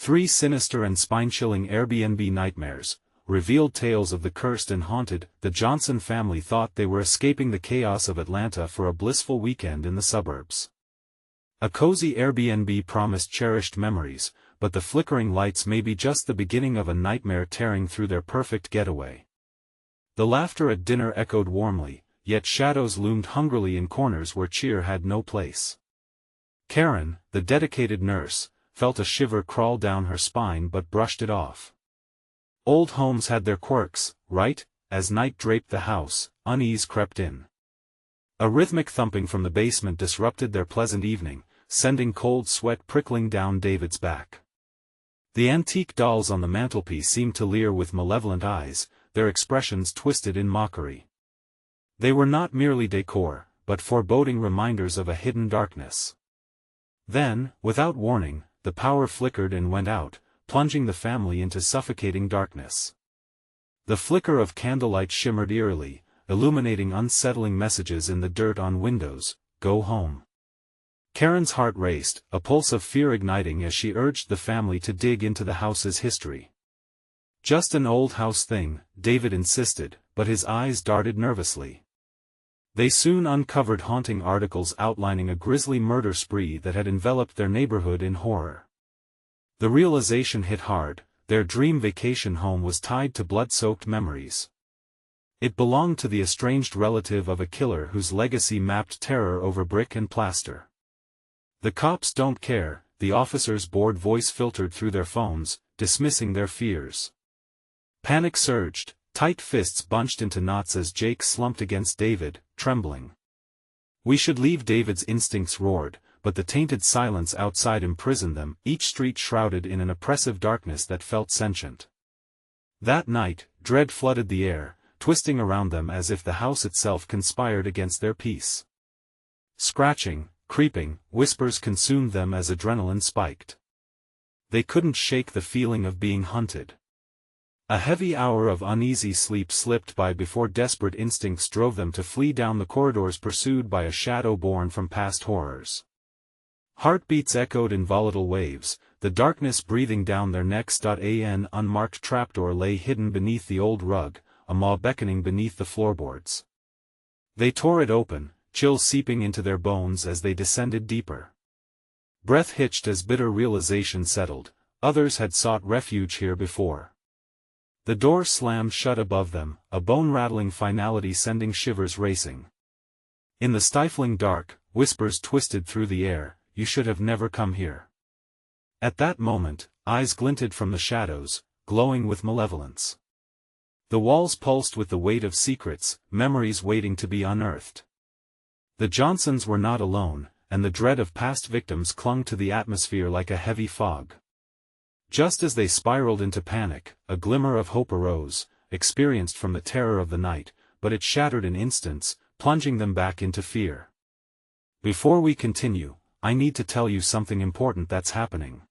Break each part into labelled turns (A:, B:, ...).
A: 3 sinister and spine-chilling Airbnb nightmares, revealed tales of the cursed and haunted. The Johnson family thought they were escaping the chaos of Atlanta for a blissful weekend in the suburbs. A cozy Airbnb promised cherished memories, but the flickering lights may be just the beginning of a nightmare tearing through their perfect getaway. The laughter at dinner echoed warmly, yet shadows loomed hungrily in corners where cheer had no place. Karen, the dedicated nurse, felt a shiver crawl down her spine but brushed it off. Old homes had their quirks, right? As night draped the house, unease crept in. A rhythmic thumping from the basement disrupted their pleasant evening, sending cold sweat prickling down David's back. The antique dolls on the mantelpiece seemed to leer with malevolent eyes, their expressions twisted in mockery. They were not merely decor, but foreboding reminders of a hidden darkness. Then, without warning, the power flickered and went out, plunging the family into suffocating darkness. The flicker of candlelight shimmered eerily, illuminating unsettling messages in the dirt on windows, "Go home." Karen's heart raced, a pulse of fear igniting as she urged the family to dig into the house's history. "Just an old house thing," David insisted, but his eyes darted nervously. They soon uncovered haunting articles outlining a grisly murder spree that had enveloped their neighborhood in horror. The realization hit hard: their dream vacation home was tied to blood-soaked memories. It belonged to the estranged relative of a killer whose legacy mapped terror over brick and plaster. "The cops don't care," the officer's bored voice filtered through their phones, dismissing their fears. Panic surged, tight fists bunched into knots as Jake slumped against David, trembling. "We should leave." David's instincts roared, but the tainted silence outside imprisoned them, each street shrouded in an oppressive darkness that felt sentient. That night, dread flooded the air, twisting around them as if the house itself conspired against their peace. Scratching, creeping, whispers consumed them as adrenaline spiked. They couldn't shake the feeling of being hunted. A heavy hour of uneasy sleep slipped by before desperate instincts drove them to flee down the corridors pursued by a shadow born from past horrors. Heartbeats echoed in volatile waves, the darkness breathing down their necks. An unmarked trapdoor lay hidden beneath the old rug, a maw beckoning beneath the floorboards. They tore it open, chills seeping into their bones as they descended deeper. Breath hitched as bitter realization settled: others had sought refuge here before. The door slammed shut above them, a bone-rattling finality sending shivers racing. In the stifling dark, whispers twisted through the air: "You should have never come here." At that moment, eyes glinted from the shadows, glowing with malevolence. The walls pulsed with the weight of secrets, memories waiting to be unearthed. The Johnsons were not alone, and the dread of past victims clung to the atmosphere like a heavy fog. Just as they spiraled into panic, a glimmer of hope arose, experienced from the terror of the night, but it shattered in instants, plunging them back into fear. "Before we continue, I need to tell you something important that's happening.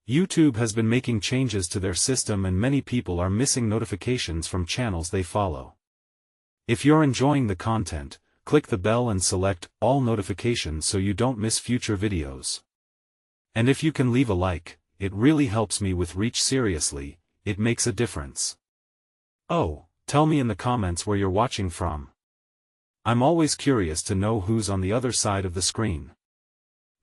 A: YouTube has been making changes to their system and many people are missing notifications from channels they follow. If you're enjoying the content, click the bell and select all notifications so you don't miss future videos. And if you can leave a like, it really helps me with reach. Seriously, it makes a difference. Oh, tell me in the comments where you're watching from. I'm always curious to know who's on the other side of the screen.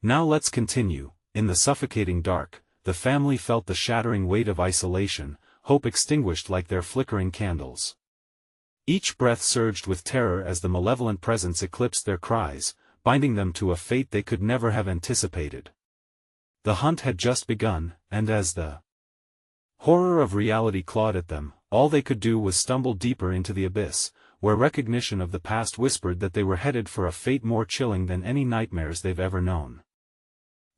A: Now let's continue. In the suffocating dark, the family felt the shattering weight of isolation, hope extinguished like their flickering candles. Each breath surged with terror as the malevolent presence eclipsed their cries, binding them to a fate they could never have anticipated. The hunt had just begun, and as the horror of reality clawed at them, all they could do was stumble deeper into the abyss, where recognition of the past whispered that they were headed for a fate more chilling than any nightmares they've ever known.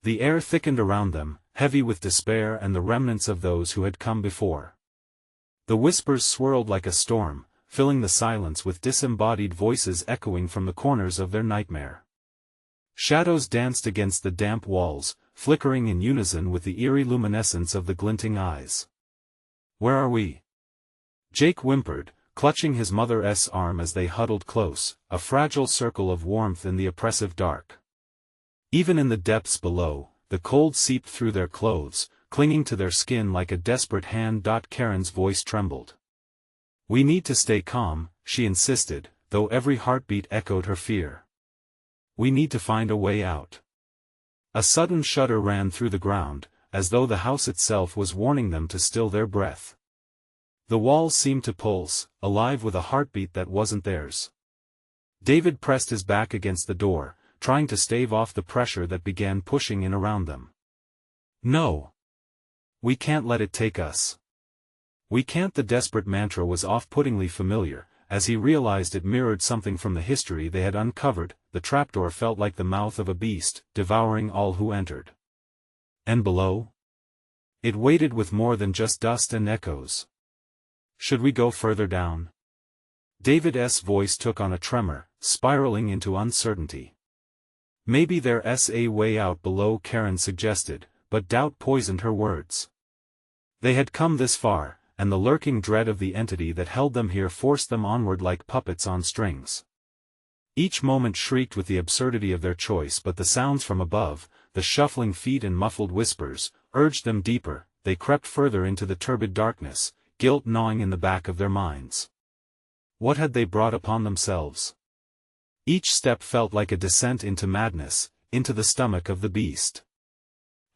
A: The air thickened around them, heavy with despair and the remnants of those who had come before. The whispers swirled like a storm, filling the silence with disembodied voices echoing from the corners of their nightmare. Shadows danced against the damp walls, flickering in unison with the eerie luminescence of the glinting eyes. "Where are we?" Jake whimpered, clutching his mother's arm as they huddled close, a fragile circle of warmth in the oppressive dark. Even in the depths below, the cold seeped through their clothes, clinging to their skin like a desperate hand. Karen's voice trembled. "We need to stay calm," she insisted, though every heartbeat echoed her fear. "We need to find a way out." A sudden shudder ran through the ground, as though the house itself was warning them to still their breath. The walls seemed to pulse, alive with a heartbeat that wasn't theirs. David pressed his back against the door, trying to stave off the pressure that began pushing in around them. "No. We can't let it take us. We can't." The desperate mantra was off-puttingly familiar. As he realized it mirrored something from the history they had uncovered, the trapdoor felt like the mouth of a beast, devouring all who entered. And below? It waited with more than just dust and echoes. "Should we go further down?" David's voice took on a tremor, spiraling into uncertainty. "Maybe there's a way out below," Karen suggested, but doubt poisoned her words. They had come this far, and the lurking dread of the entity that held them here forced them onward like puppets on strings. Each moment shrieked with the absurdity of their choice, but the sounds from above, the shuffling feet and muffled whispers, urged them deeper. They crept further into the turbid darkness, guilt gnawing in the back of their minds. What had they brought upon themselves? Each step felt like a descent into madness, into the stomach of the beast.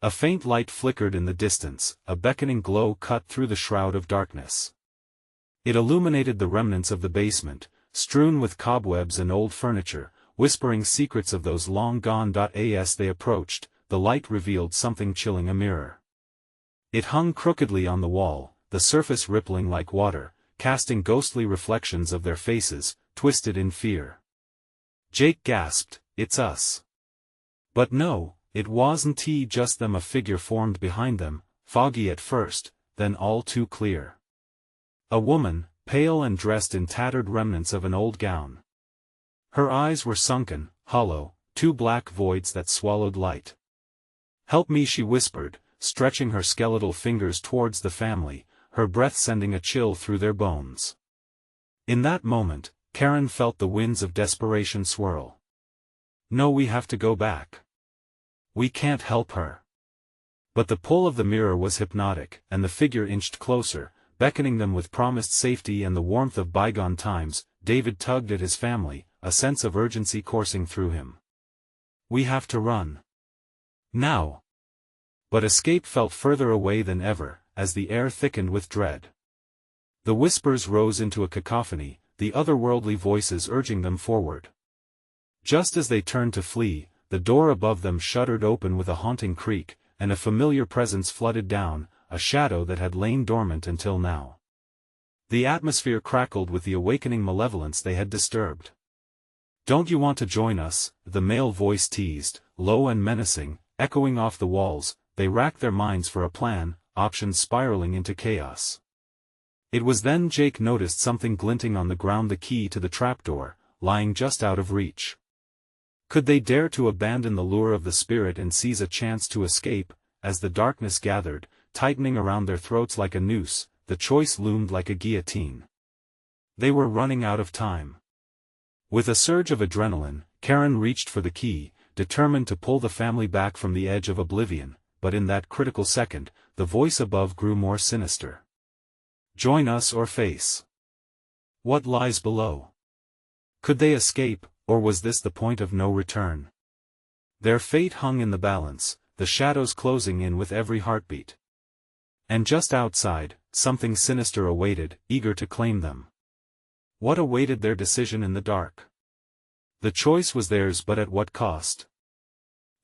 A: A faint light flickered in the distance, a beckoning glow cut through the shroud of darkness. It illuminated the remnants of the basement, strewn with cobwebs and old furniture, whispering secrets of those long gone. As they approached, the light revealed something chilling: a mirror. It hung crookedly on the wall, the surface rippling like water, casting ghostly reflections of their faces, twisted in fear. Jake gasped, "It's us." But no. It wasn't just them. A figure formed behind them, foggy at first, then all too clear. A woman, pale and dressed in tattered remnants of an old gown. Her eyes were sunken, hollow, two black voids that swallowed light. "Help me," she whispered, stretching her skeletal fingers towards the family, her breath sending a chill through their bones. In that moment, Karen felt the winds of desperation swirl. "No, we have to go back. We can't help her." But the pull of the mirror was hypnotic, and the figure inched closer, beckoning them with promised safety and the warmth of bygone times. David tugged at his family, a sense of urgency coursing through him. "We have to run. Now." But escape felt further away than ever, as the air thickened with dread. The whispers rose into a cacophony, the otherworldly voices urging them forward. Just as they turned to flee, the door above them shuddered open with a haunting creak, and a familiar presence flooded down, a shadow that had lain dormant until now. The atmosphere crackled with the awakening malevolence they had disturbed. "Don't you want to join us?" the male voice teased, low and menacing, echoing off the walls. They racked their minds for a plan, options spiraling into chaos. It was then Jake noticed something glinting on the ground: the key to the trapdoor, lying just out of reach. Could they dare to abandon the lure of the spirit and seize a chance to escape? As the darkness gathered, tightening around their throats like a noose, the choice loomed like a guillotine. They were running out of time. With a surge of adrenaline, Karen reached for the key, determined to pull the family back from the edge of oblivion, but in that critical second, the voice above grew more sinister. "Join us or face what lies below." Could they escape, or was this the point of no return? Their fate hung in the balance, the shadows closing in with every heartbeat. And just outside, something sinister awaited, eager to claim them. What awaited their decision in the dark? The choice was theirs, but at what cost?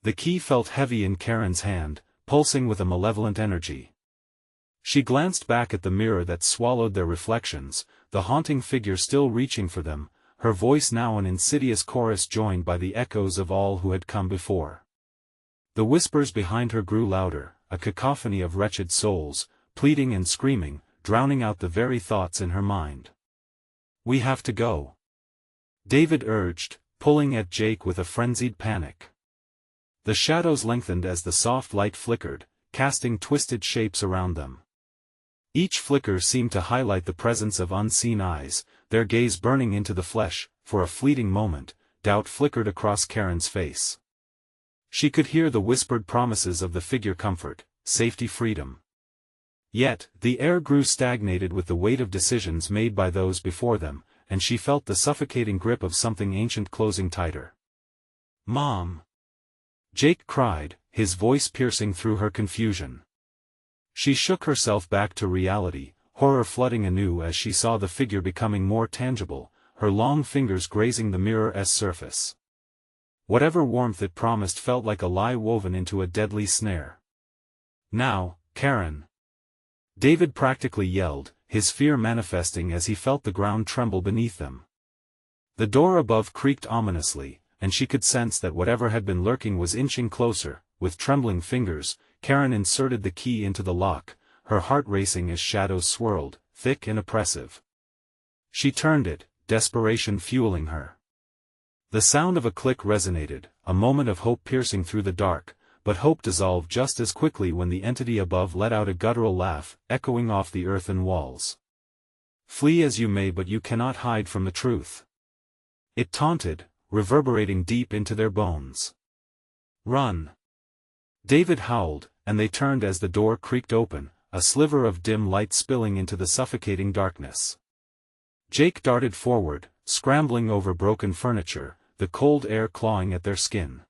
A: The key felt heavy in Karen's hand, pulsing with a malevolent energy. She glanced back at the mirror that swallowed their reflections, the haunting figure still reaching for them, her voice now an insidious chorus joined by the echoes of all who had come before. The whispers behind her grew louder, a cacophony of wretched souls, pleading and screaming, drowning out the very thoughts in her mind. "We have to go," David urged, pulling at Jake with a frenzied panic. The shadows lengthened as the soft light flickered, casting twisted shapes around them. Each flicker seemed to highlight the presence of unseen eyes, their gaze burning into the flesh. For a fleeting moment, doubt flickered across Karen's face. She could hear the whispered promises of the figure: comfort, safety, freedom. Yet, the air grew stagnated with the weight of decisions made by those before them, and she felt the suffocating grip of something ancient closing tighter. "Mom!" Jake cried, his voice piercing through her confusion. She shook herself back to reality, horror flooding anew as she saw the figure becoming more tangible, her long fingers grazing the mirror's surface. Whatever warmth it promised felt like a lie woven into a deadly snare. "Now, Karen!" David practically yelled, his fear manifesting as he felt the ground tremble beneath them. The door above creaked ominously, and she could sense that whatever had been lurking was inching closer. With trembling fingers, Karen inserted the key into the lock, her heart racing as shadows swirled, thick and oppressive. She turned it, desperation fueling her. The sound of a click resonated, a moment of hope piercing through the dark, but hope dissolved just as quickly when the entity above let out a guttural laugh, echoing off the earthen walls. "Flee as you may, but you cannot hide from the truth," it taunted, reverberating deep into their bones. "Run!" David howled, and they turned as the door creaked open, a sliver of dim light spilling into the suffocating darkness. Jake darted forward, scrambling over broken furniture, the cold air clawing at their skin.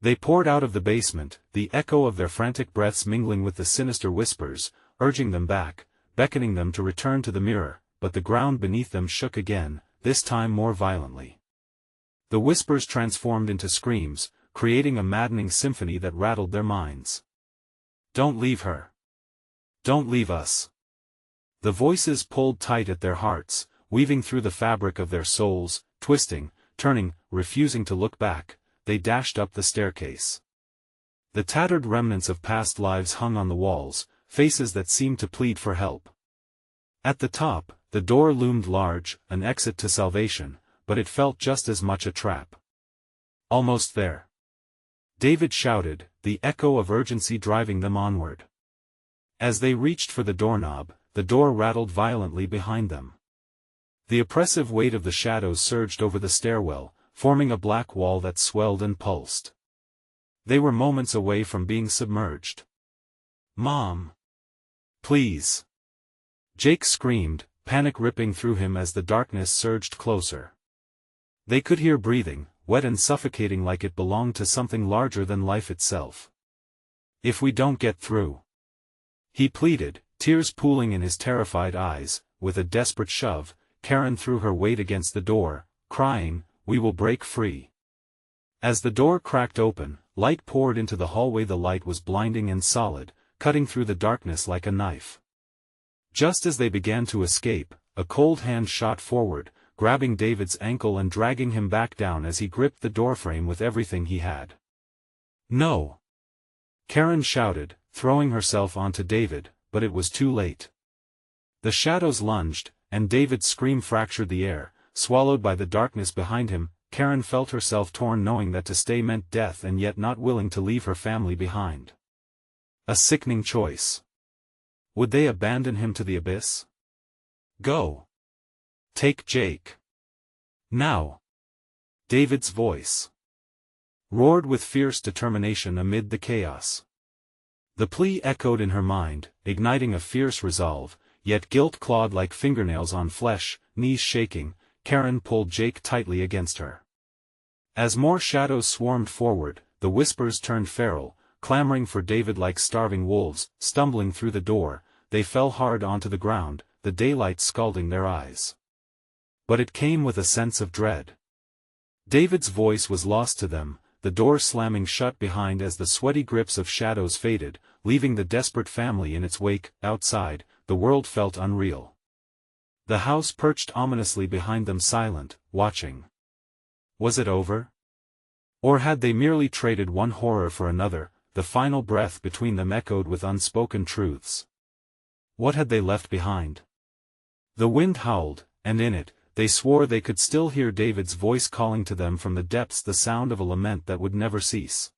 A: They poured out of the basement, the echo of their frantic breaths mingling with the sinister whispers, urging them back, beckoning them to return to the mirror, but the ground beneath them shook again, this time more violently. The whispers transformed into screams, creating a maddening symphony that rattled their minds. "Don't leave her. Don't leave us." The voices pulled tight at their hearts, weaving through the fabric of their souls, twisting, turning, refusing to look back. They dashed up the staircase. The tattered remnants of past lives hung on the walls, faces that seemed to plead for help. At the top, the door loomed large, an exit to salvation, but it felt just as much a trap. "Almost there," David shouted, the echo of urgency driving them onward. As they reached for the doorknob, the door rattled violently behind them. The oppressive weight of the shadows surged over the stairwell, forming a black wall that swelled and pulsed. They were moments away from being submerged. "Mom! Please!" Jake screamed, panic ripping through him as the darkness surged closer. They could hear breathing, wet and suffocating like it belonged to something larger than life itself. "If we don't get through," he pleaded, tears pooling in his terrified eyes. With a desperate shove, Karen threw her weight against the door, crying, "We will break free." As the door cracked open, light poured into the hallway. The light was blinding and solid, cutting through the darkness like a knife. Just as they began to escape, a cold hand shot forward, grabbing David's ankle and dragging him back down as he gripped the doorframe with everything he had. "No!" Karen shouted, throwing herself onto David, but it was too late. The shadows lunged, and David's scream fractured the air, swallowed by the darkness behind him. Karen felt herself torn, knowing that to stay meant death and yet not willing to leave her family behind. A sickening choice. Would they abandon him to the abyss? "Go! Take Jake! Now!" David's voice roared with fierce determination amid the chaos. The plea echoed in her mind, igniting a fierce resolve, yet guilt clawed like fingernails on flesh. Knees shaking, Karen pulled Jake tightly against her. As more shadows swarmed forward, the whispers turned feral, clamoring for David like starving wolves. Stumbling through the door, they fell hard onto the ground, the daylight scalding their eyes. But it came with a sense of dread. David's voice was lost to them, the door slamming shut behind as the sweaty grips of shadows faded, leaving the desperate family in its wake. Outside, the world felt unreal. The house perched ominously behind them, silent, watching. Was it over? Or had they merely traded one horror for another? The final breath between them echoed with unspoken truths. What had they left behind? The wind howled, and in it, they swore they could still hear David's voice calling to them from the depths, the sound of a lament that would never cease.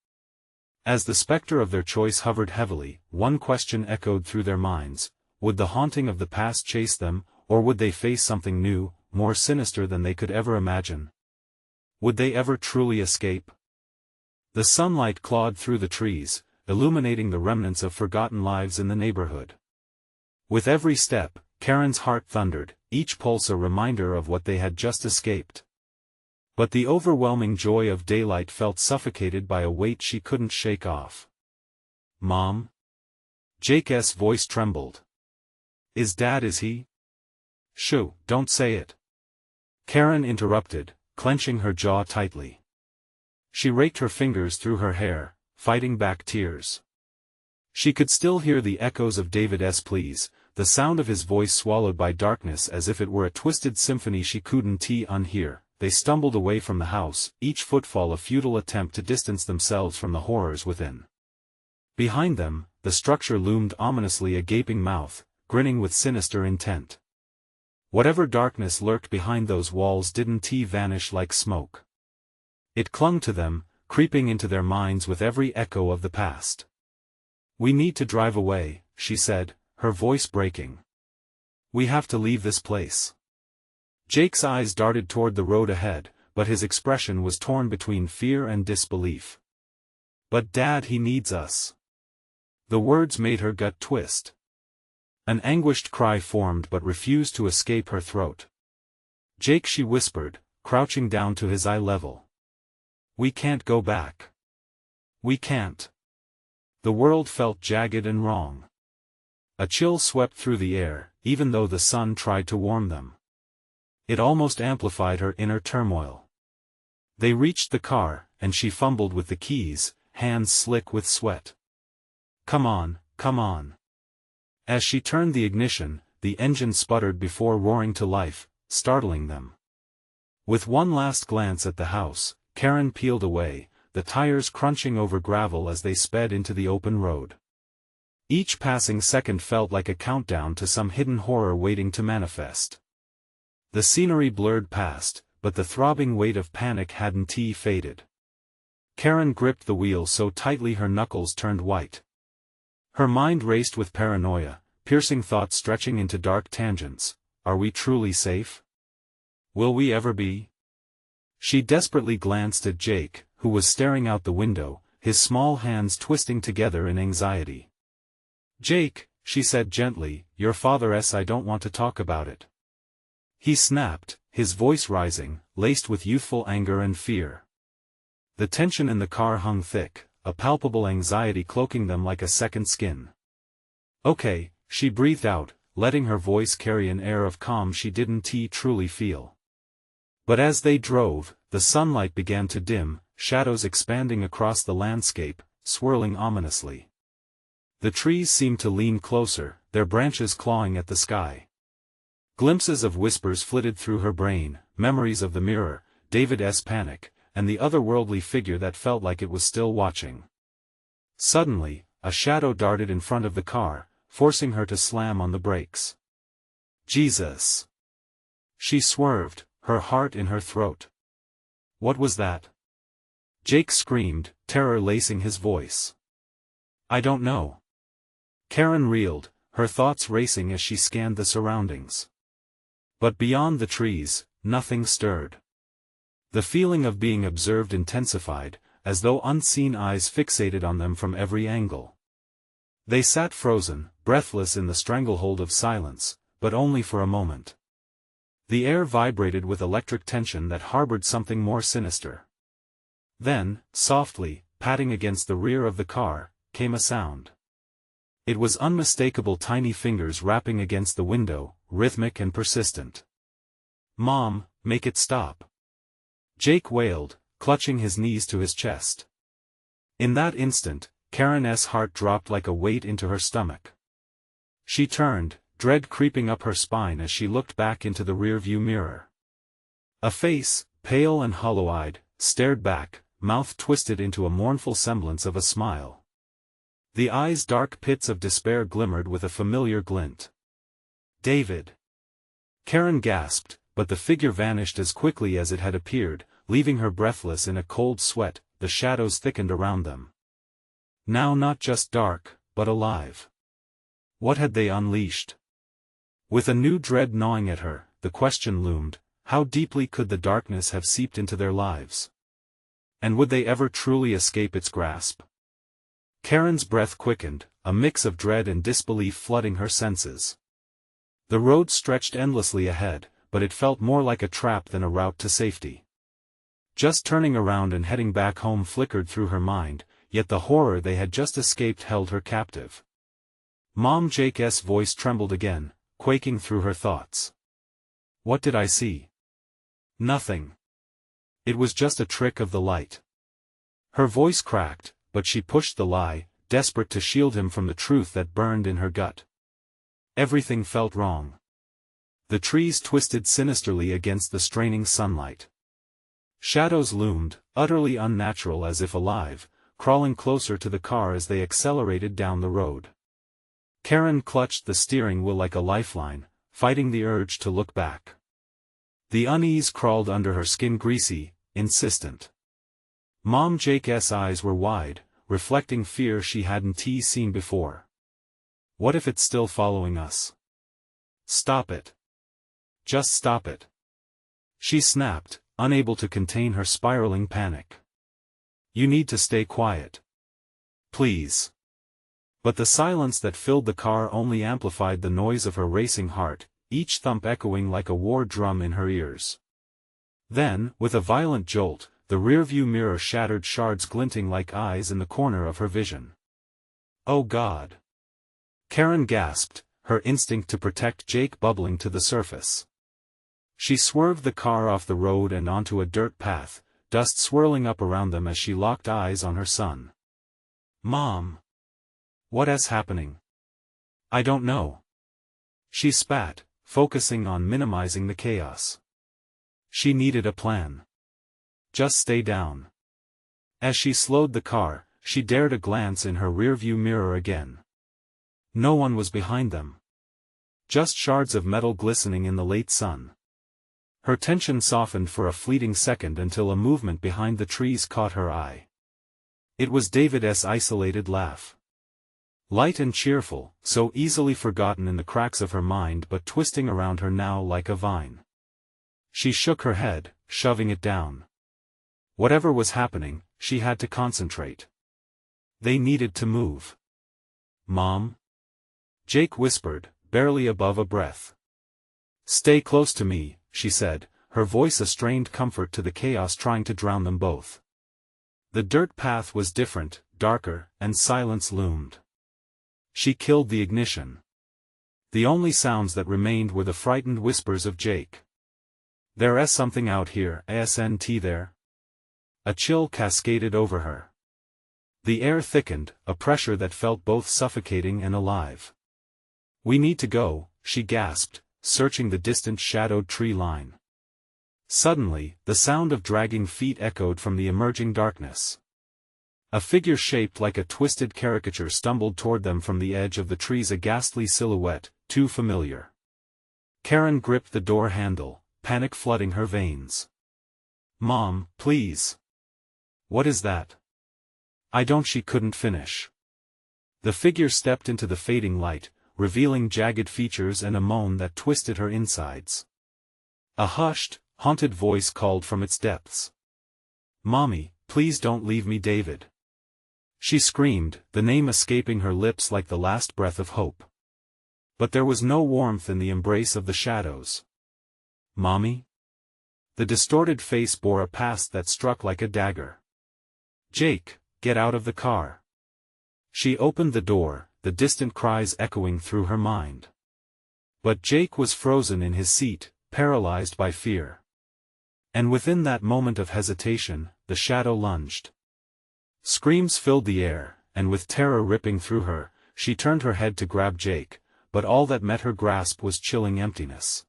A: As the specter of their choice hovered heavily, one question echoed through their minds: would the haunting of the past chase them, or would they face something new, more sinister than they could ever imagine? Would they ever truly escape? The sunlight clawed through the trees, illuminating the remnants of forgotten lives in the neighborhood. With every step, Karen's heart thundered, each pulse a reminder of what they had just escaped. But the overwhelming joy of daylight felt suffocated by a weight she couldn't shake off. "Mom?" Jake's voice trembled. Is he?" "Shoo, don't say it." Karen interrupted, clenching her jaw tightly. She raked her fingers through her hair, fighting back tears. She could still hear the echoes of David's pleas, the sound of his voice swallowed by darkness as if it were a twisted symphony she couldn't unhear. They stumbled away from the house, each footfall a futile attempt to distance themselves from the horrors within. Behind them, the structure loomed ominously, a gaping mouth, grinning with sinister intent. Whatever darkness lurked behind those walls didn't vanish like smoke. It clung to them, creeping into their minds with every echo of the past. "We need to drive away," she said, her voice breaking. "We have to leave this place." Jake's eyes darted toward the road ahead, but his expression was torn between fear and disbelief. "But Dad, he needs us." The words made her gut twist. An anguished cry formed but refused to escape her throat. "Jake," she whispered, crouching down to his eye level. "We can't go back. We can't." The world felt jagged and wrong. A chill swept through the air, even though the sun tried to warm them. It almost amplified her inner turmoil. They reached the car, and she fumbled with the keys, hands slick with sweat. Come on, come on." As she turned the ignition, the engine sputtered before roaring to life, startling them. With one last glance at the house, Karen peeled away, the tires crunching over gravel as they sped into the open road. Each passing second felt like a countdown to some hidden horror waiting to manifest. The scenery blurred past, but the throbbing weight of panic hadn't faded. Karen gripped the wheel so tightly her knuckles turned white. Her mind raced with paranoia, piercing thoughts stretching into dark tangents. Are we truly safe? Will we ever be? She desperately glanced at Jake, who was staring out the window, his small hands twisting together in anxiety. "Jake," she said gently, "your father's I don't want to talk about it." He snapped, his voice rising, laced with youthful anger and fear. The tension in the car hung thick, a palpable anxiety cloaking them like a second skin. "Okay," she breathed out, letting her voice carry an air of calm she didn't truly feel. But as they drove, the sunlight began to dim, shadows expanding across the landscape, swirling ominously. The trees seemed to lean closer, their branches clawing at the sky. Glimpses of whispers flitted through her brain, memories of the mirror, David's panic, and the otherworldly figure that felt like it was still watching. Suddenly, a shadow darted in front of the car, forcing her to slam on the brakes. "Jesus!" She swerved, her heart in her throat. "What was that?" Jake screamed, terror lacing his voice. "I don't know." Karen reeled, her thoughts racing as she scanned the surroundings. But beyond the trees, nothing stirred. The feeling of being observed intensified, as though unseen eyes fixated on them from every angle. They sat frozen, breathless in the stranglehold of silence, but only for a moment. The air vibrated with electric tension that harbored something more sinister. Then, softly, patting against the rear of the car, came a sound. It was unmistakable, tiny fingers rapping against the window, rhythmic and persistent. "Mom, make it stop!" Jake wailed, clutching his knees to his chest. In that instant, Karen's heart dropped like a weight into her stomach. She turned, dread creeping up her spine as she looked back into the rearview mirror. A face, pale and hollow-eyed, stared back, mouth twisted into a mournful semblance of a smile. The eyes' dark pits of despair glimmered with a familiar glint. "David!" Karen gasped, but the figure vanished as quickly as it had appeared, leaving her breathless in a cold sweat. The shadows thickened around them. Now not just dark, but alive. What had they unleashed? With a new dread gnawing at her, the question loomed, how deeply could the darkness have seeped into their lives? And would they ever truly escape its grasp? Karen's breath quickened, a mix of dread and disbelief flooding her senses. The road stretched endlessly ahead, but it felt more like a trap than a route to safety. Just turning around and heading back home flickered through her mind, yet the horror they had just escaped held her captive. Mom Jake's voice trembled again, quaking through her thoughts. What did I see? Nothing. It was just a trick of the light. Her voice cracked, but she pushed the lie, desperate to shield him from the truth that burned in her gut. Everything felt wrong. The trees twisted sinisterly against the straining sunlight. Shadows loomed, utterly unnatural, as if alive, crawling closer to the car as they accelerated down the road. Karen clutched the steering wheel like a lifeline, fighting the urge to look back. The unease crawled under her skin, greasy, insistent. Mom Jake's eyes were wide, reflecting fear she hadn't seen before. What if it's still following us? Stop it. Just stop it. She snapped, unable to contain her spiraling panic. You need to stay quiet. Please. But the silence that filled the car only amplified the noise of her racing heart, each thump echoing like a war drum in her ears. Then, with a violent jolt, the rearview mirror shattered, shards glinting like eyes in the corner of her vision. Oh God! Karen gasped, her instinct to protect Jake bubbling to the surface. She swerved the car off the road and onto a dirt path, dust swirling up around them as she locked eyes on her son. Mom! What is happening? I don't know. She spat, focusing on minimizing the chaos. She needed a plan. Just stay down. As she slowed the car, she dared a glance in her rearview mirror again. No one was behind them. Just shards of metal glistening in the late sun. Her tension softened for a fleeting second until a movement behind the trees caught her eye. It was David's isolated laugh. Light and cheerful, so easily forgotten in the cracks of her mind, but twisting around her now like a vine. She shook her head, shoving it down. Whatever was happening, she had to concentrate. They needed to move. Mom? Jake whispered, barely above a breath. Stay close to me, she said, her voice a strained comfort to the chaos trying to drown them both. The dirt path was different, darker, and silence loomed. She killed the ignition. The only sounds that remained were the frightened whispers of Jake. There's something out here, isn't there? A chill cascaded over her. The air thickened, a pressure that felt both suffocating and alive. We need to go, she gasped, searching the distant shadowed tree line. Suddenly, the sound of dragging feet echoed from the emerging darkness. A figure shaped like a twisted caricature stumbled toward them from the edge of the trees, a ghastly silhouette, too familiar. Karen gripped the door handle, panic flooding her veins. Mom, please. What is that? She couldn't finish. The figure stepped into the fading light, revealing jagged features and a moan that twisted her insides. A hushed, haunted voice called from its depths. Mommy, please don't leave me, David. She screamed, the name escaping her lips like the last breath of hope. But there was no warmth in the embrace of the shadows. Mommy? The distorted face bore a past that struck like a dagger. Jake, get out of the car. She opened the door, the distant cries echoing through her mind. But Jake was frozen in his seat, paralyzed by fear. And within that moment of hesitation, the shadow lunged. Screams filled the air, and with terror ripping through her, she turned her head to grab Jake, but all that met her grasp was chilling emptiness.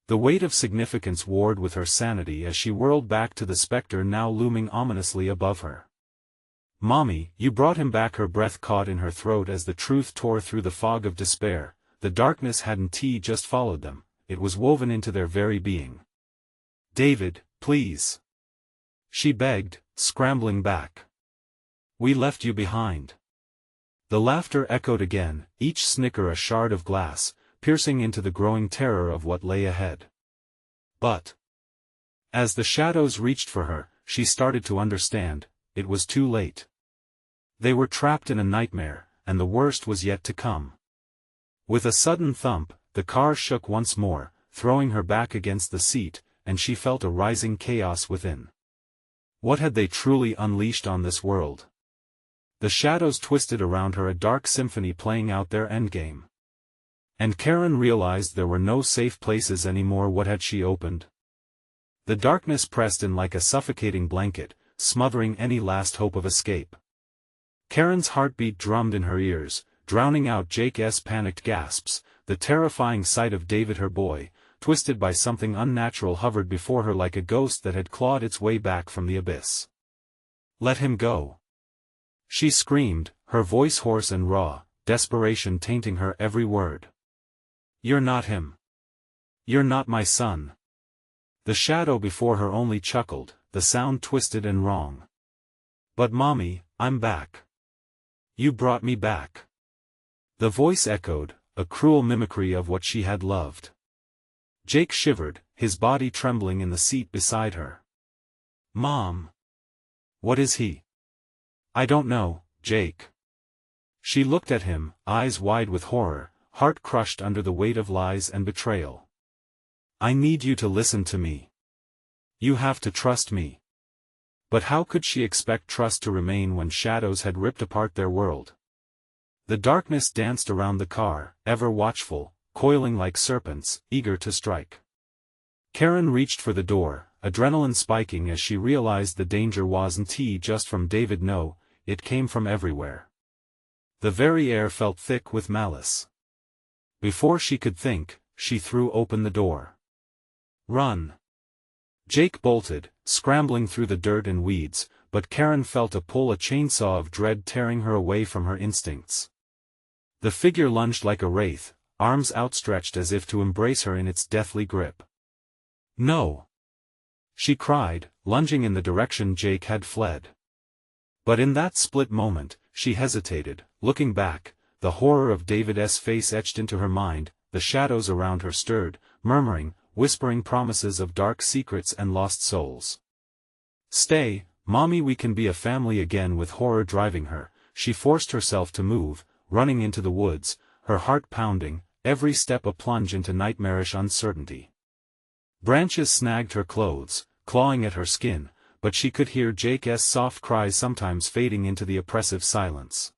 A: The weight of significance warred with her sanity as she whirled back to the specter now looming ominously above her. Mommy, you brought him back. Her breath caught in her throat as the truth tore through the fog of despair. The darkness hadn't just followed them, it was woven into their very being. David, please. She begged, scrambling back. We left you behind. The laughter echoed again, each snicker a shard of glass, piercing into the growing terror of what lay ahead. But as the shadows reached for her, she started to understand, it was too late. They were trapped in a nightmare, and the worst was yet to come. With a sudden thump, the car shook once more, throwing her back against the seat, and she felt a rising chaos within. What had they truly unleashed on this world? The shadows twisted around her, a dark symphony playing out their endgame. And Karen realized there were no safe places anymore. What had she opened? The darkness pressed in like a suffocating blanket, smothering any last hope of escape. Karen's heartbeat drummed in her ears, drowning out Jake's panicked gasps. The terrifying sight of David, her boy, twisted by something unnatural, hovered before her like a ghost that had clawed its way back from the abyss. "Let him go!" she screamed, her voice hoarse and raw, desperation tainting her every word. "You're not him. You're not my son." The shadow before her only chuckled, the sound twisted and wrong. "But Mommy, I'm back. You brought me back." The voice echoed, a cruel mimicry of what she had loved. Jake shivered, his body trembling in the seat beside her. "Mom. What is he?" "I don't know, Jake." She looked at him, eyes wide with horror, heart crushed under the weight of lies and betrayal. "I need you to listen to me. You have to trust me." But how could she expect trust to remain when shadows had ripped apart their world? The darkness danced around the car, ever watchful, coiling like serpents, eager to strike. Karen reached for the door, adrenaline spiking as she realized the danger wasn't just from David. No, it came from everywhere. The very air felt thick with malice. Before she could think, she threw open the door. "Run!" Jake bolted, scrambling through the dirt and weeds, but Karen felt a pull, a chainsaw of dread tearing her away from her instincts. The figure lunged like a wraith, arms outstretched as if to embrace her in its deathly grip. "No!" she cried, lunging in the direction Jake had fled. But in that split moment, she hesitated, looking back, the horror of David's face etched into her mind. The shadows around her stirred, murmuring, whispering promises of dark secrets and lost souls. "Stay, Mommy, we can be a family again." With horror driving her, she forced herself to move, running into the woods, her heart pounding, every step a plunge into nightmarish uncertainty. Branches snagged her clothes, clawing at her skin, but she could hear Jake's soft cries sometimes fading into the oppressive silence.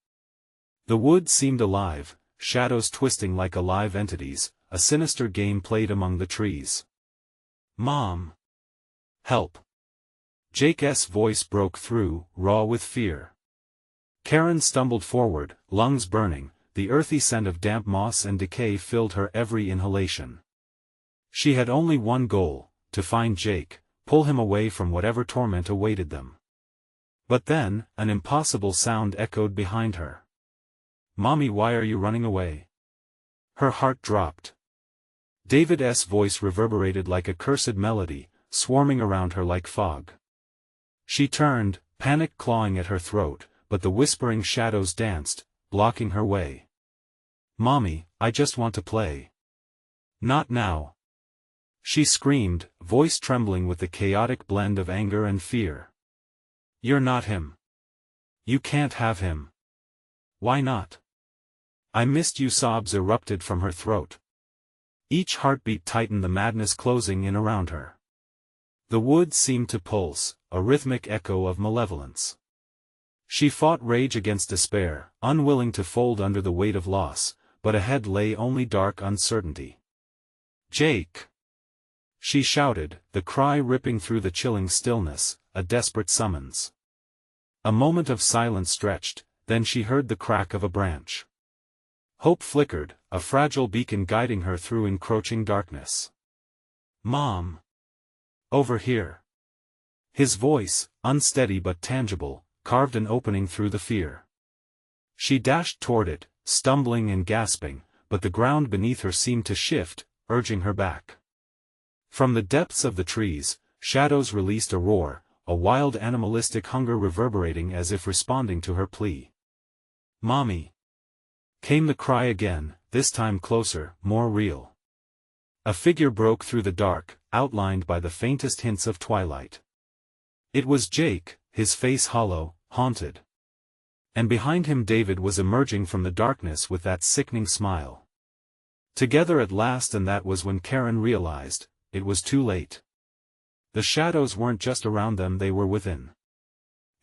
A: The woods seemed alive, shadows twisting like alive entities, a sinister game played among the trees. "Mom! Help!" Jake's voice broke through, raw with fear. Karen stumbled forward, lungs burning, the earthy scent of damp moss and decay filled her every inhalation. She had only one goal, to find Jake, pull him away from whatever torment awaited them. But then, an impossible sound echoed behind her. "Mommy, why are you running away?" Her heart dropped. David's voice reverberated like a cursed melody, swarming around her like fog. She turned, panic clawing at her throat, but the whispering shadows danced, blocking her way. "Mommy, I just want to play." "Not now!" she screamed, voice trembling with the chaotic blend of anger and fear. "You're not him. You can't have him." "Why not?" "I missed you." Sobs erupted from her throat. Each heartbeat tightened, the madness closing in around her. The woods seemed to pulse, a rhythmic echo of malevolence. She fought rage against despair, unwilling to fold under the weight of loss, but ahead lay only dark uncertainty. "Jake!" she shouted, the cry ripping through the chilling stillness, a desperate summons. A moment of silence stretched, then she heard the crack of a branch. Hope flickered, a fragile beacon guiding her through encroaching darkness. "Mom! Over here!" His voice, unsteady but tangible, carved an opening through the fear. She dashed toward it, stumbling and gasping, but the ground beneath her seemed to shift, urging her back. From the depths of the trees, shadows released a roar, a wild animalistic hunger reverberating as if responding to her plea. "Mommy!" came the cry again, this time closer, more real. A figure broke through the dark, outlined by the faintest hints of twilight. It was Jake, his face hollow, haunted. And behind him David was emerging from the darkness with that sickening smile. Together at last, and that was when Karen realized, it was too late. The shadows weren't just around them, they were within.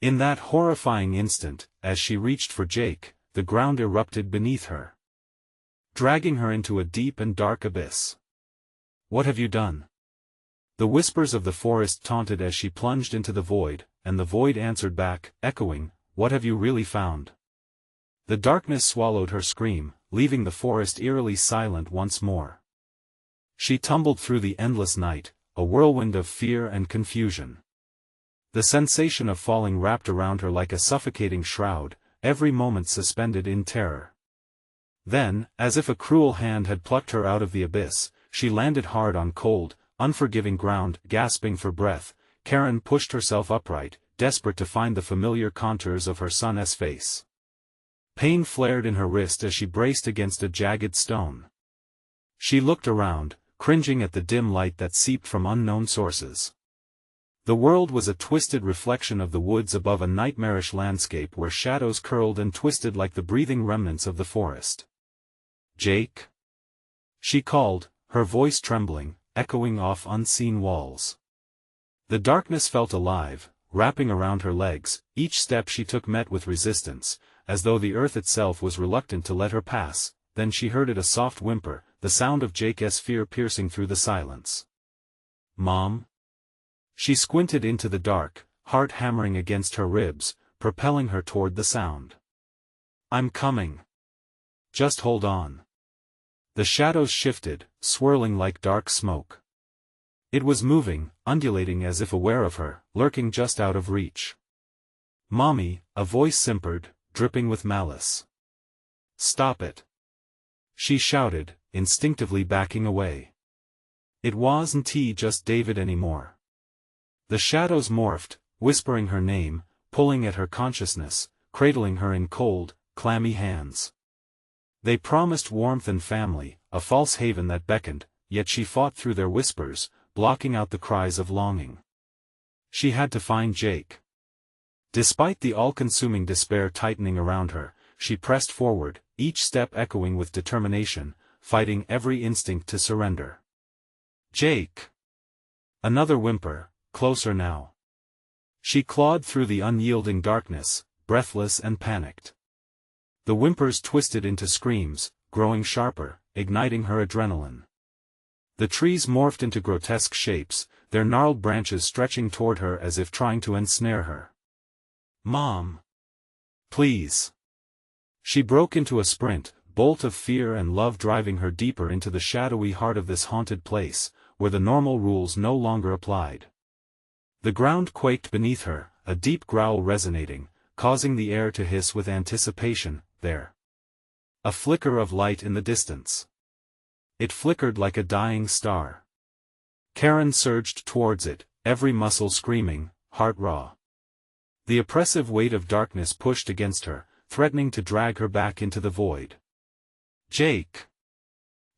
A: In that horrifying instant, as she reached for Jake, the ground erupted beneath her, dragging her into a deep and dark abyss. "What have you done?" The whispers of the forest taunted as she plunged into the void, and the void answered back, echoing, "What have you really found?" The darkness swallowed her scream, leaving the forest eerily silent once more. She tumbled through the endless night, a whirlwind of fear and confusion. The sensation of falling wrapped around her like a suffocating shroud, every moment suspended in terror. Then, as if a cruel hand had plucked her out of the abyss, she landed hard on cold, unforgiving ground. Gasping for breath, Karen pushed herself upright, desperate to find the familiar contours of her son's face. Pain flared in her wrist as she braced against a jagged stone. She looked around, cringing at the dim light that seeped from unknown sources. The world was a twisted reflection of the woods above, a nightmarish landscape where shadows curled and twisted like the breathing remnants of the forest. "Jake?" she called, her voice trembling, echoing off unseen walls. The darkness felt alive, wrapping around her legs. Each step she took met with resistance, as though the earth itself was reluctant to let her pass. Then she heard a soft whimper, the sound of Jake's fear piercing through the silence. "Mom?" She squinted into the dark, heart hammering against her ribs, propelling her toward the sound. "I'm coming. Just hold on." The shadows shifted, swirling like dark smoke. It was moving, undulating as if aware of her, lurking just out of reach. "Mommy," a voice simpered, dripping with malice. "Stop it!" she shouted, instinctively backing away. It wasn't just David anymore. The shadows morphed, whispering her name, pulling at her consciousness, cradling her in cold, clammy hands. They promised warmth and family, a false haven that beckoned, yet she fought through their whispers, blocking out the cries of longing. She had to find Jake. Despite the all-consuming despair tightening around her, she pressed forward, each step echoing with determination, fighting every instinct to surrender. "Jake!" Another whimper, closer now. She clawed through the unyielding darkness, breathless and panicked. The whimpers twisted into screams, growing sharper, igniting her adrenaline. The trees morphed into grotesque shapes, their gnarled branches stretching toward her as if trying to ensnare her. "Mom! Please!" She broke into a sprint, bolt of fear and love driving her deeper into the shadowy heart of this haunted place, where the normal rules no longer applied. The ground quaked beneath her, a deep growl resonating, causing the air to hiss with anticipation. There. A flicker of light in the distance. It flickered like a dying star. Karen surged towards it, every muscle screaming, heart raw. The oppressive weight of darkness pushed against her, threatening to drag her back into the void. "Jake!"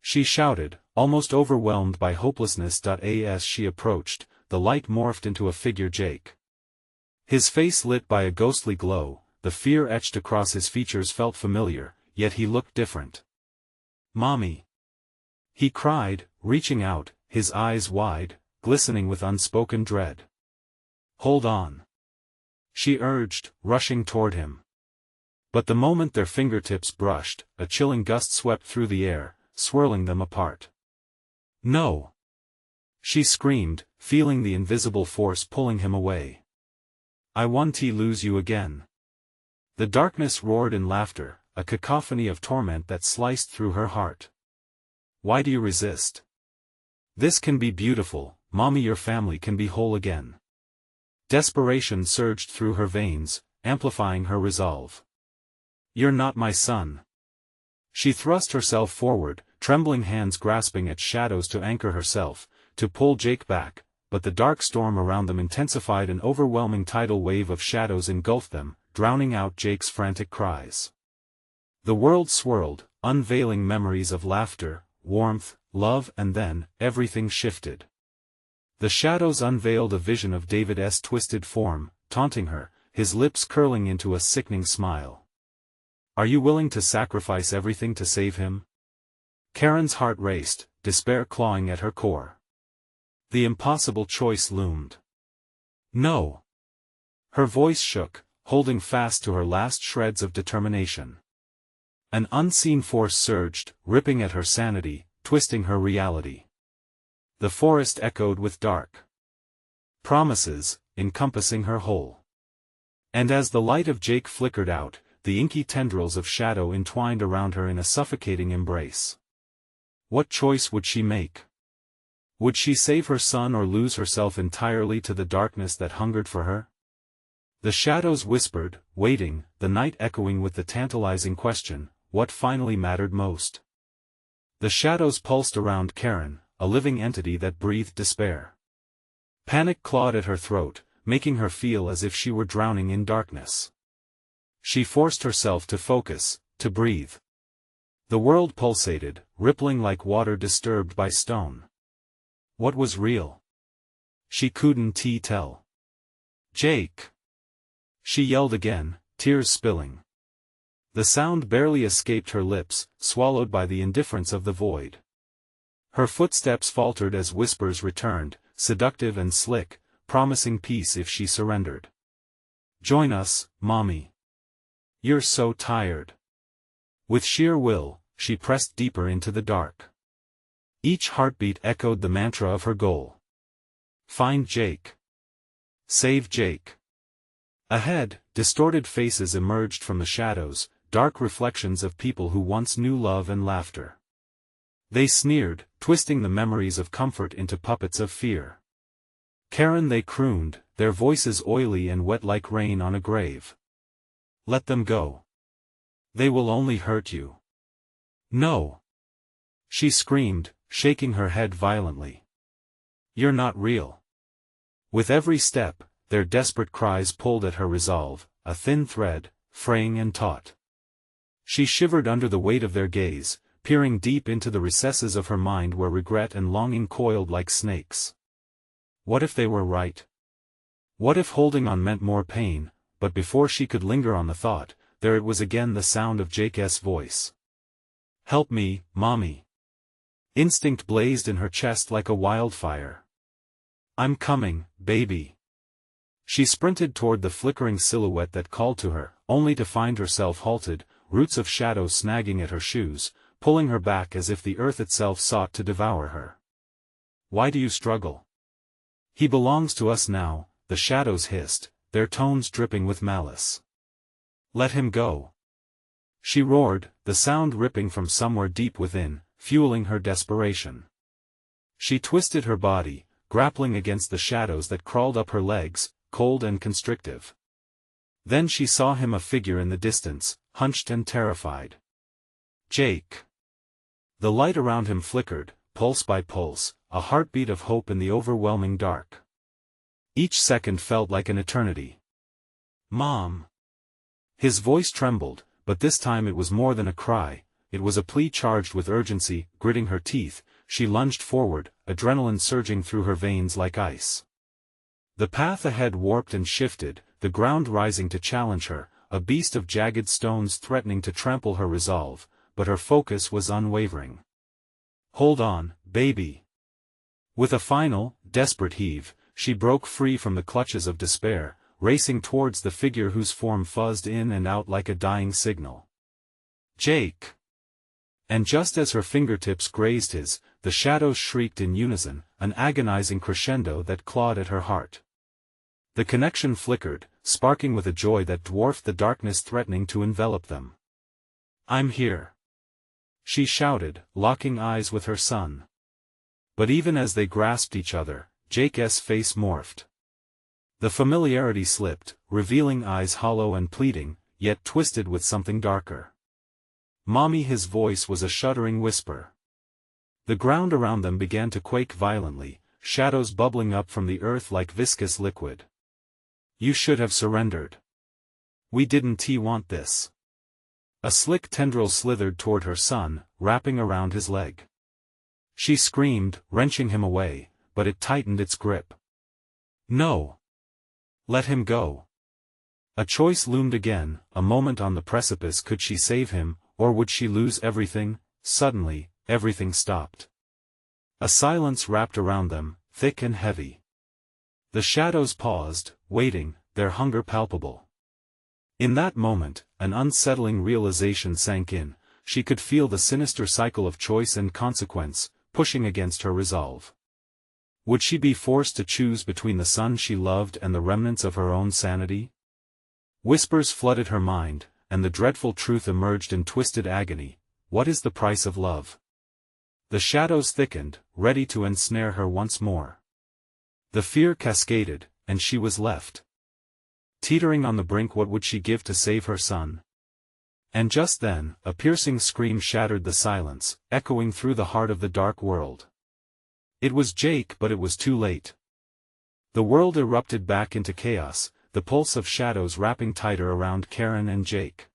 A: she shouted, almost overwhelmed by hopelessness. As she approached, the light morphed into a figure. Jake. His face lit by a ghostly glow, the fear etched across his features felt familiar, yet he looked different. "Mommy!" he cried, reaching out, his eyes wide, glistening with unspoken dread. "Hold on!" she urged, rushing toward him. But the moment their fingertips brushed, a chilling gust swept through the air, swirling them apart. "No!" she screamed, feeling the invisible force pulling him away. "I won't lose you again." The darkness roared in laughter, a cacophony of torment that sliced through her heart. "Why do you resist? This can be beautiful, Mommy. Your family can be whole again." Desperation surged through her veins, amplifying her resolve. "You're not my son." She thrust herself forward, trembling hands grasping at shadows to anchor herself, to pull Jake back, but the dark storm around them intensified. An overwhelming tidal wave of shadows engulfed them, drowning out Jake's frantic cries. The world swirled, unveiling memories of laughter, warmth, love, and then, everything shifted. The shadows unveiled a vision of David's twisted form, taunting her, his lips curling into a sickening smile. Are you willing to sacrifice everything to save him? Karen's heart raced, despair clawing at her core. The impossible choice loomed. No. Her voice shook, holding fast to her last shreds of determination. An unseen force surged, ripping at her sanity, twisting her reality. The forest echoed with dark promises, encompassing her whole. And as the light of Jake flickered out, the inky tendrils of shadow entwined around her in a suffocating embrace. What choice would she make? Would she save her son or lose herself entirely to the darkness that hungered for her? The shadows whispered, waiting, the night echoing with the tantalizing question, what finally mattered most? The shadows pulsed around Karen, a living entity that breathed despair. Panic clawed at her throat, making her feel as if she were drowning in darkness. She forced herself to focus, to breathe. The world pulsated, rippling like water disturbed by stone. What was real? She couldn't tell. Jake! She yelled again, tears spilling. The sound barely escaped her lips, swallowed by the indifference of the void. Her footsteps faltered as whispers returned, seductive and slick, promising peace if she surrendered. Join us, Mommy. You're so tired. With sheer will, she pressed deeper into the dark. Each heartbeat echoed the mantra of her goal. Find Jake. Save Jake. Ahead, distorted faces emerged from the shadows, dark reflections of people who once knew love and laughter. They sneered, twisting the memories of comfort into puppets of fear. Karen, they crooned, their voices oily and wet like rain on a grave. Let them go. They will only hurt you. No. She screamed, shaking her head violently. You're not real. With every step, their desperate cries pulled at her resolve, a thin thread, fraying and taut. She shivered under the weight of their gaze, peering deep into the recesses of her mind where regret and longing coiled like snakes. What if they were right? What if holding on meant more pain? But before she could linger on the thought, there it was again, the sound of Jake's voice. Help me, Mommy. Instinct blazed in her chest like a wildfire. I'm coming, baby. She sprinted toward the flickering silhouette that called to her, only to find herself halted, roots of shadow snagging at her shoes, pulling her back as if the earth itself sought to devour her. Why do you struggle? He belongs to us now, the shadows hissed, their tones dripping with malice. Let him go. She roared, the sound ripping from somewhere deep within, fueling her desperation. She twisted her body, grappling against the shadows that crawled up her legs, cold and constrictive. Then she saw him, a figure in the distance, hunched and terrified. Jake. The light around him flickered, pulse by pulse, a heartbeat of hope in the overwhelming dark. Each second felt like an eternity. Mom. His voice trembled, but this time it was more than a cry, it was a plea charged with urgency. Gritting her teeth, she lunged forward, adrenaline surging through her veins like ice. The path ahead warped and shifted, the ground rising to challenge her, a beast of jagged stones threatening to trample her resolve, but her focus was unwavering. Hold on, baby. With a final, desperate heave, she broke free from the clutches of despair, racing towards the figure whose form fuzzed in and out like a dying signal. Jake! And just as her fingertips grazed his, the shadows shrieked in unison, an agonizing crescendo that clawed at her heart. The connection flickered, sparking with a joy that dwarfed the darkness threatening to envelop them. I'm here. She shouted, locking eyes with her son. But even as they grasped each other, Jake's face morphed. The familiarity slipped, revealing eyes hollow and pleading, yet twisted with something darker. Mommy, his voice was a shuddering whisper. The ground around them began to quake violently, shadows bubbling up from the earth like viscous liquid. You should have surrendered. We didn't want this. A slick tendril slithered toward her son, wrapping around his leg. She screamed, wrenching him away, but it tightened its grip. No. Let him go. A choice loomed again, a moment on the precipice. Could she save him, or would she lose everything? Suddenly, everything stopped. A silence wrapped around them, thick and heavy. The shadows paused, waiting, their hunger palpable. In that moment, an unsettling realization sank in. She could feel the sinister cycle of choice and consequence, pushing against her resolve. Would she be forced to choose between the son she loved and the remnants of her own sanity? Whispers flooded her mind, and the dreadful truth emerged in twisted agony. What is the price of love? The shadows thickened, ready to ensnare her once more. The fear cascaded, and she was left teetering on the brink. What would she give to save her son? And just then, a piercing scream shattered the silence, echoing through the heart of the dark world. It was Jake, but it was too late. The world erupted back into chaos, the pulse of shadows wrapping tighter around Karen and Jake.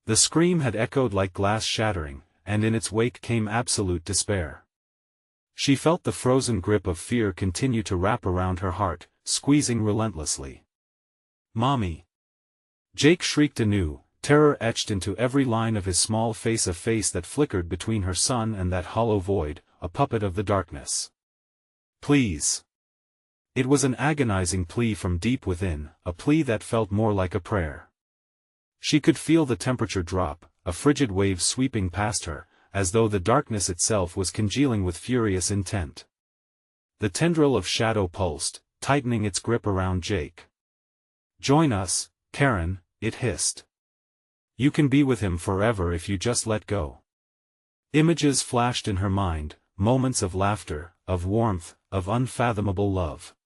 A: The scream had echoed like glass shattering, and in its wake came absolute despair. She felt the frozen grip of fear continue to wrap around her heart, squeezing relentlessly. "Mommy!" Jake shrieked anew, terror etched into every line of his small face, a face that flickered between her son and that hollow void, a puppet of the darkness. "Please!" It was an agonizing plea from deep within, a plea that felt more like a prayer. She could feel the temperature drop, a frigid wave sweeping past her, as though the darkness itself was congealing with furious intent. The tendril of shadow pulsed, tightening its grip around Jake. "Join us, Karen," it hissed. "You can be with him forever if you just let go." Images flashed in her mind, moments of laughter, of warmth, of unfathomable love.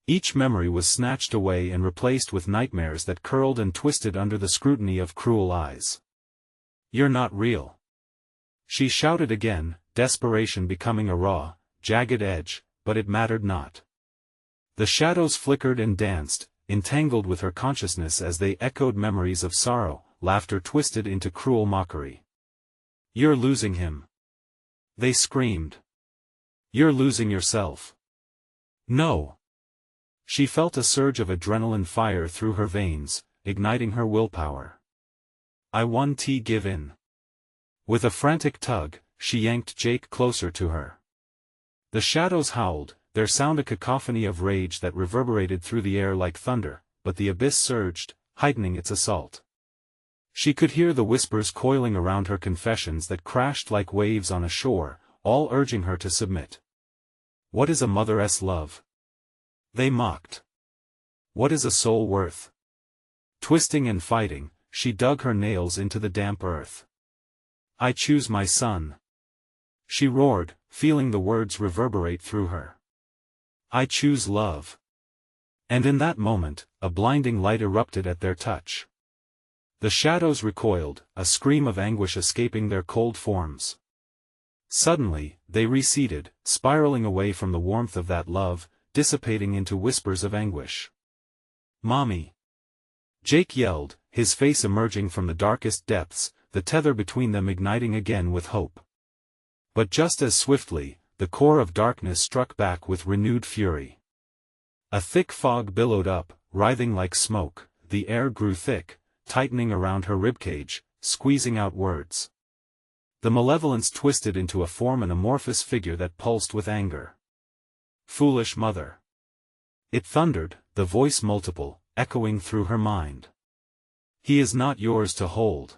A: Each memory was snatched away and replaced with nightmares that curled and twisted under the scrutiny of cruel eyes. "You're not real," she shouted again, desperation becoming a raw, jagged edge, but it mattered not. The shadows flickered and danced, entangled with her consciousness as they echoed memories of sorrow, laughter twisted into cruel mockery. "You're losing him," they screamed. "You're losing yourself." "No." She felt a surge of adrenaline fire through her veins, igniting her willpower. "I won't give in." With a frantic tug, she yanked Jake closer to her. The shadows howled, their sound a cacophony of rage that reverberated through the air like thunder, but the abyss surged, heightening its assault. She could hear the whispers coiling around her, confessions that crashed like waves on a shore, all urging her to submit. "What is a mother's love?" they mocked. "What is a soul worth?" Twisting and fighting, she dug her nails into the damp earth. "I choose my son," she roared, feeling the words reverberate through her. "I choose love." And in that moment, a blinding light erupted at their touch. The shadows recoiled, a scream of anguish escaping their cold forms. Suddenly, they receded, spiraling away from the warmth of that love, dissipating into whispers of anguish. "Mommy!" Jake yelled, his face emerging from the darkest depths, the tether between them igniting again with hope. But just as swiftly, the core of darkness struck back with renewed fury. A thick fog billowed up, writhing like smoke, the air grew thick, tightening around her ribcage, squeezing out words. The malevolence twisted into a form, an amorphous figure that pulsed with anger. "Foolish mother!" it thundered, the voice multiple, echoing through her mind. "He is not yours to hold.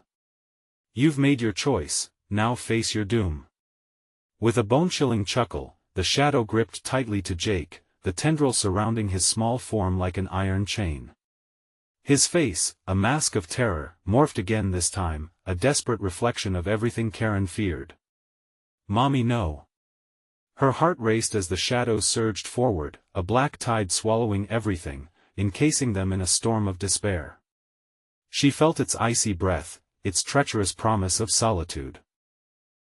A: You've made your choice, now face your doom." With a bone-chilling chuckle, the shadow gripped tightly to Jake, the tendril surrounding his small form like an iron chain. His face, a mask of terror, morphed again this time, a desperate reflection of everything Karen feared. "Mommy, no." Her heart raced as the shadows surged forward, a black tide swallowing everything, encasing them in a storm of despair. She felt its icy breath, its treacherous promise of solitude.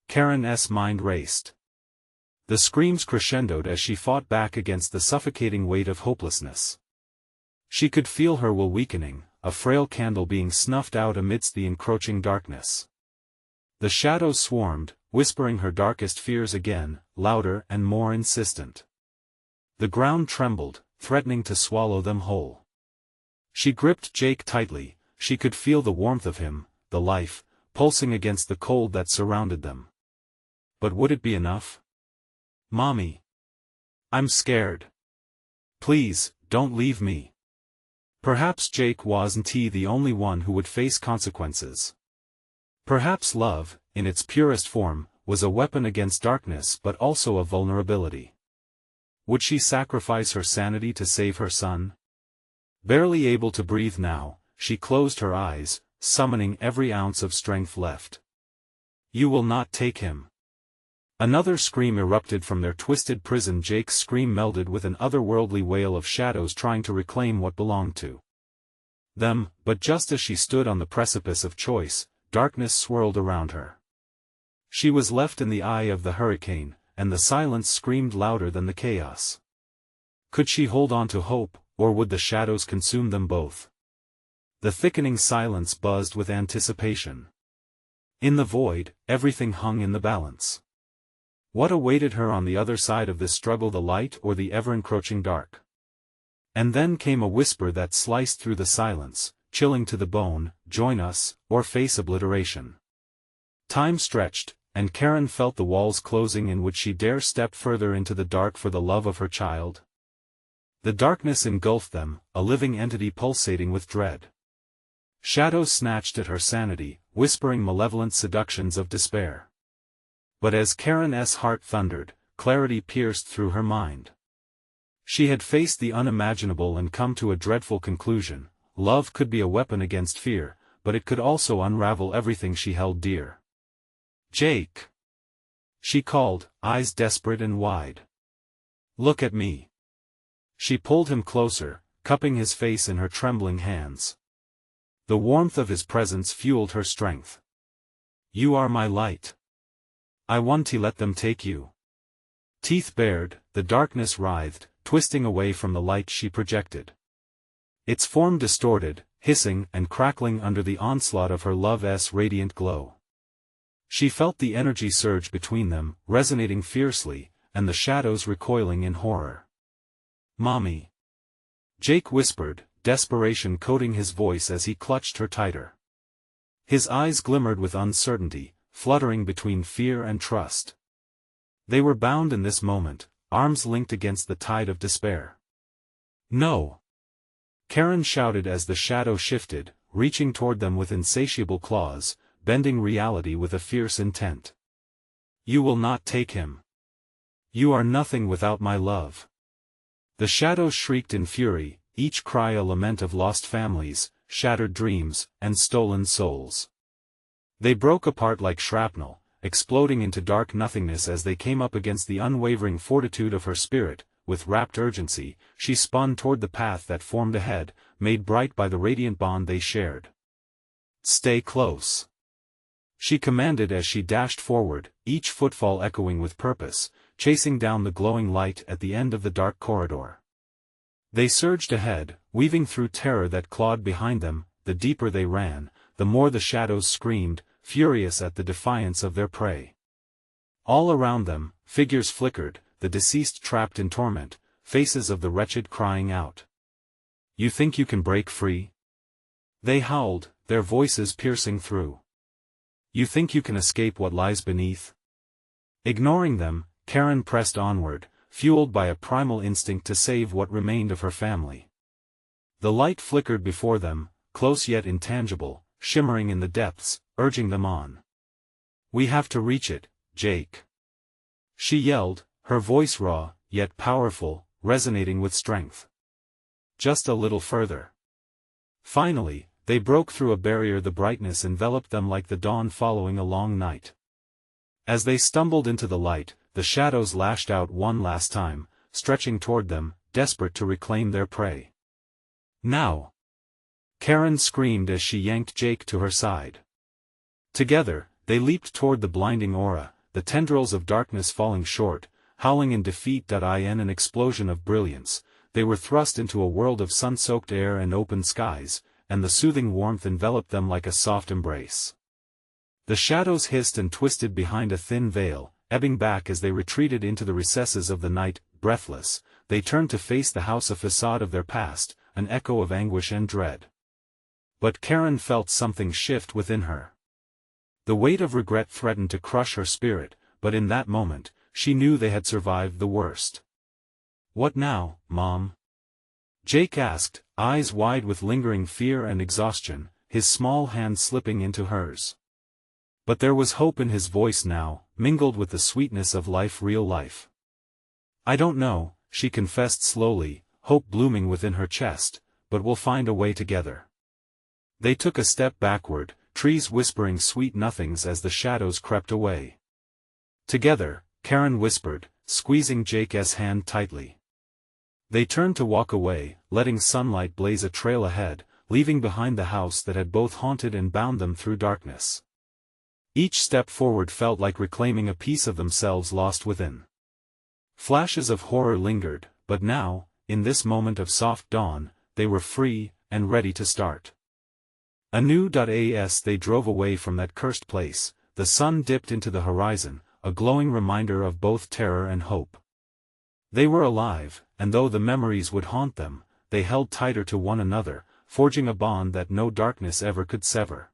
A: Karen's mind raced. The screams crescendoed as she fought back against the suffocating weight of hopelessness. She could feel her will weakening, a frail candle being snuffed out amidst the encroaching darkness. The shadows swarmed, whispering her darkest fears again, louder and more insistent. The ground trembled, threatening to swallow them whole. She gripped Jake tightly. She could feel the warmth of him, the life, pulsing against the cold that surrounded them. But would it be enough? "Mommy. I'm scared. Please, don't leave me." Perhaps Jake wasn't the only one who would face consequences. Perhaps love, in its purest form, was a weapon against darkness but also a vulnerability. Would she sacrifice her sanity to save her son? Barely able to breathe now, she closed her eyes, summoning every ounce of strength left. "You will not take him." Another scream erupted from their twisted prison. Jake's scream melded with an otherworldly wail of shadows trying to reclaim what belonged to them, but just as she stood on the precipice of choice, darkness swirled around her. She was left in the eye of the hurricane, and the silence screamed louder than the chaos. Could she hold on to hope, or would the shadows consume them both? The thickening silence buzzed with anticipation. In the void, everything hung in the balance. What awaited her on the other side of this struggle, the light or the ever-encroaching dark? And then came a whisper that sliced through the silence, chilling to the bone: "Join us, or face obliteration." Time stretched, and Karen felt the walls closing in. Would she dare step further into the dark for the love of her child? The darkness engulfed them, a living entity pulsating with dread. Shadows snatched at her sanity, whispering malevolent seductions of despair. But as Karen's heart thundered, clarity pierced through her mind. She had faced the unimaginable and come to a dreadful conclusion: love could be a weapon against fear, but it could also unravel everything she held dear. "Jake!" she called, eyes desperate and wide. "Look at me." She pulled him closer, cupping his face in her trembling hands. The warmth of his presence fueled her strength. "You are my light. I won't let them take you." Teeth bared, the darkness writhed, twisting away from the light she projected. Its form distorted, hissing and crackling under the onslaught of her love's radiant glow. She felt the energy surge between them, resonating fiercely, and the shadows recoiling in horror. "Mommy!" Jake whispered, desperation coating his voice as he clutched her tighter. His eyes glimmered with uncertainty, fluttering between fear and trust. They were bound in this moment, arms linked against the tide of despair. "No!" Karen shouted as the shadow shifted, reaching toward them with insatiable claws, bending reality with a fierce intent. "You will not take him. You are nothing without my love." The shadows shrieked in fury, each cry a lament of lost families, shattered dreams, and stolen souls. They broke apart like shrapnel, exploding into dark nothingness as they came up against the unwavering fortitude of her spirit. With rapt urgency, she spun toward the path that formed ahead, made bright by the radiant bond they shared. "Stay close," she commanded as she dashed forward, each footfall echoing with purpose, chasing down the glowing light at the end of the dark corridor. They surged ahead, weaving through terror that clawed behind them. The deeper they ran, the more the shadows screamed, furious at the defiance of their prey. All around them, figures flickered, the deceased trapped in torment, faces of the wretched crying out. "You think you can break free?" they howled, their voices piercing through. "You think you can escape what lies beneath?" Ignoring them, Karen pressed onward, fueled by a primal instinct to save what remained of her family. The light flickered before them, close yet intangible, shimmering in the depths, urging them on. "We have to reach it, Jake," she yelled, her voice raw, yet powerful, resonating with strength. "Just a little further." Finally, they broke through a barrier. The brightness enveloped them like the dawn following a long night. As they stumbled into the light, the shadows lashed out one last time, stretching toward them, desperate to reclaim their prey. "Now!" Karen screamed as she yanked Jake to her side. Together, they leaped toward the blinding aura, the tendrils of darkness falling short, howling in defeat. In an explosion of brilliance, they were thrust into a world of sun-soaked air and open skies, and the soothing warmth enveloped them like a soft embrace. The shadows hissed and twisted behind a thin veil, ebbing back as they retreated into the recesses of the night. Breathless, they turned to face the house, a facade of their past, an echo of anguish and dread. But Karen felt something shift within her. The weight of regret threatened to crush her spirit, but in that moment, she knew they had survived the worst. "What now, Mom?" Jake asked, eyes wide with lingering fear and exhaustion, his small hand slipping into hers. But there was hope in his voice now, mingled with the sweetness of real life. "I don't know," she confessed slowly, hope blooming within her chest, "but we'll find a way together." They took a step backward, trees whispering sweet nothings as the shadows crept away. "Together," Karen whispered, squeezing Jake's hand tightly. They turned to walk away, letting sunlight blaze a trail ahead, leaving behind the house that had both haunted and bound them through darkness. Each step forward felt like reclaiming a piece of themselves lost within. Flashes of horror lingered, but now, in this moment of soft dawn, they were free, and ready to start. As they drove away from that cursed place, the sun dipped into the horizon, a glowing reminder of both terror and hope. They were alive, and though the memories would haunt them, they held tighter to one another, forging a bond that no darkness ever could sever.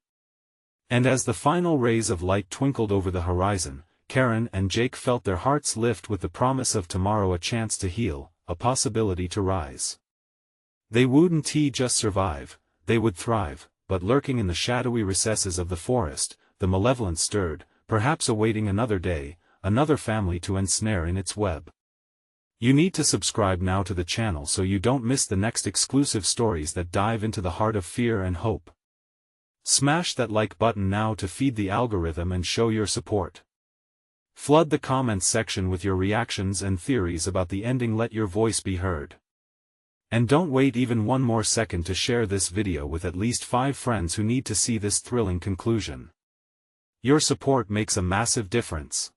A: And as the final rays of light twinkled over the horizon, Karen and Jake felt their hearts lift with the promise of tomorrow, a chance to heal, a possibility to rise. They wouldn't just survive, they would thrive, but lurking in the shadowy recesses of the forest, the malevolence stirred, perhaps awaiting another day, another family to ensnare in its web. You need to subscribe now to the channel so you don't miss the next exclusive stories that dive into the heart of fear and hope. Smash that like button now to feed the algorithm and show your support. Flood the comments section with your reactions and theories about the ending. Let your voice be heard. And don't wait even one more second to share this video with at least 5 friends who need to see this thrilling conclusion. Your support makes a massive difference.